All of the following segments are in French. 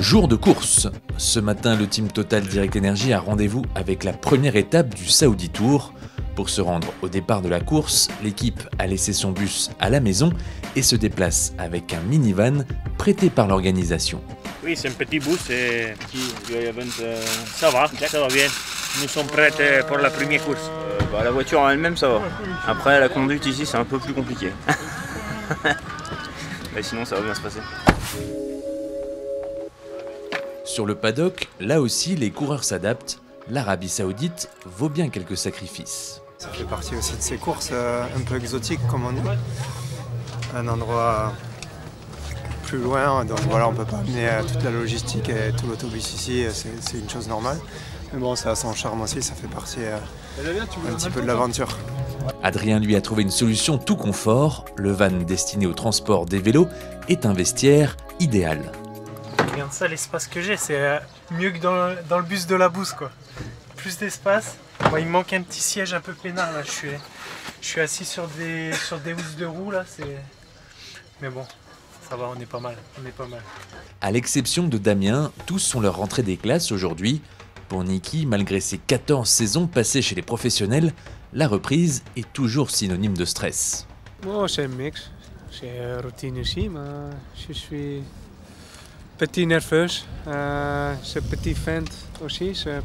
Jour de course. Ce matin, le team Total Direct Energy a rendez-vous avec la première étape du Saudi Tour. Pour se rendre au départ de la course, l'équipe a laissé son bus à la maison et se déplace avec un minivan prêté par l'organisation. Oui, c'est un petit bus et ça va bien. Nous sommes prêts pour la première course. La voiture en elle-même, ça va. Après, la conduite ici, c'est un peu plus compliqué. Mais sinon, ça va bien se passer. Sur le paddock, là aussi, les coureurs s'adaptent. L'Arabie Saoudite vaut bien quelques sacrifices. Ça fait partie aussi de ces courses un peu exotiques, comme on dit. Un endroit plus loin, donc voilà, on ne peut pas amener toute la logistique et tout l'autobus ici, c'est une chose normale. Mais bon, ça a son charme aussi, ça fait partie un petit peu de l'aventure. Adrien lui a trouvé une solution tout confort. Le van destiné au transport des vélos est un vestiaire idéal. Regarde ça, l'espace que j'ai, c'est mieux que dans le bus de la bouse, quoi. Plus d'espace. Bon, il me manque un petit siège un peu peinard là. Je suis assis sur des housses de roue là. Mais bon, ça va, on est pas mal. À l'exception de Damien, tous sont leur rentrée des classes aujourd'hui. Pour Niki, malgré ses 14 saisons passées chez les professionnels, la reprise est toujours synonyme de stress. Oh, c'est un mix. C'est routine aussi, mais je suis petit nerveux. C'est petit vent aussi, c'est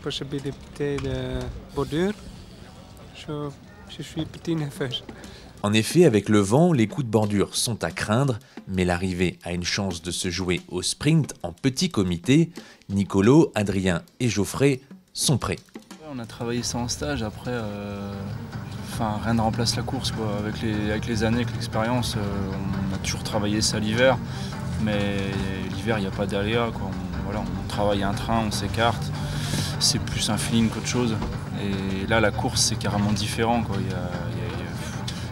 possibilité de bordure. Je suis petit nerveux. En effet, avec le vent, les coups de bordure sont à craindre, mais l'arrivée a une chance de se jouer au sprint en petit comité. Nicolo, Adrien et Geoffrey sont prêts. On a travaillé ça en stage, après rien ne remplace la course, quoi. Avec les années, avec l'expérience, on a toujours travaillé ça l'hiver, mais l'hiver il n'y a pas d'aléa, quoi. On travaille un train, on s'écarte, c'est plus un feeling qu'autre chose. Et là la course c'est carrément différent, quoi.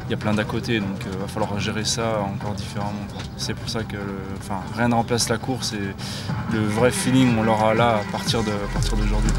Il y a plein d'à côté, donc il va falloir gérer ça encore différemment, quoi. C'est pour ça que rien ne remplace la course et le vrai feeling on l'aura là à partir d'aujourd'hui.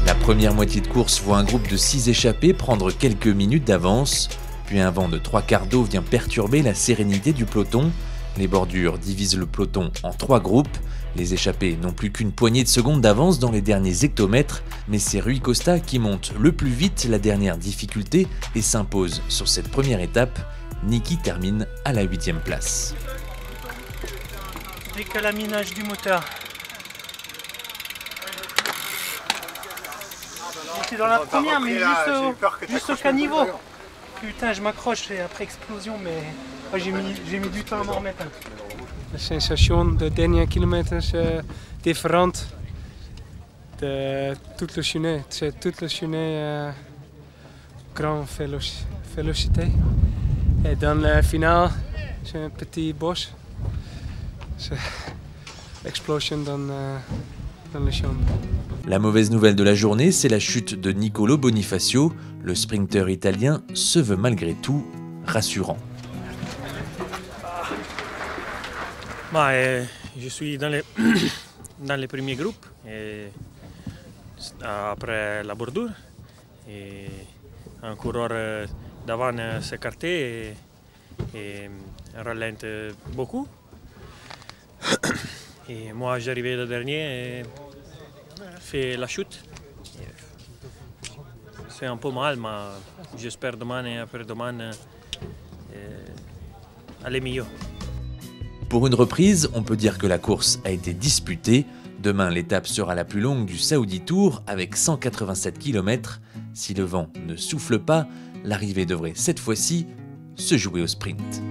La première moitié de course voit un groupe de 6 échappés prendre quelques minutes d'avance. Puis un vent de 3/4 d'eau vient perturber la sérénité du peloton. Les bordures divisent le peloton en 3 groupes. Les échappés n'ont plus qu'une poignée de secondes d'avance dans les derniers hectomètres, mais c'est Rui Costa qui monte le plus vite la dernière difficulté et s'impose sur cette première étape. Niki termine à la 8e place. Décalaminage du moteur. J'étais dans la première, mais juste au caniveau. Putain, je m'accroche après explosion, mais j'ai mis du temps à m'en remettre. La sensation de dernier kilomètre c'est différente de toute la journée. C'est toute la journée grande vélocité. Et dans la finale, c'est un petit boss. C'est l'explosion dans la chambre. La mauvaise nouvelle de la journée, c'est la chute de Nicolo Bonifacio. Le sprinter italien se veut malgré tout rassurant. Je suis dans les premiers groupes et après la bordure. Et un coureur d'avant s'écartait et ralente beaucoup. Et moi j'arrivais le dernier et fait la chute. C'est un peu mal, mais j'espère demain et après-demain aller mieux. Pour une reprise, on peut dire que la course a été disputée. Demain, l'étape sera la plus longue du Saudi Tour avec 187 km. Si le vent ne souffle pas, l'arrivée devrait cette fois-ci se jouer au sprint.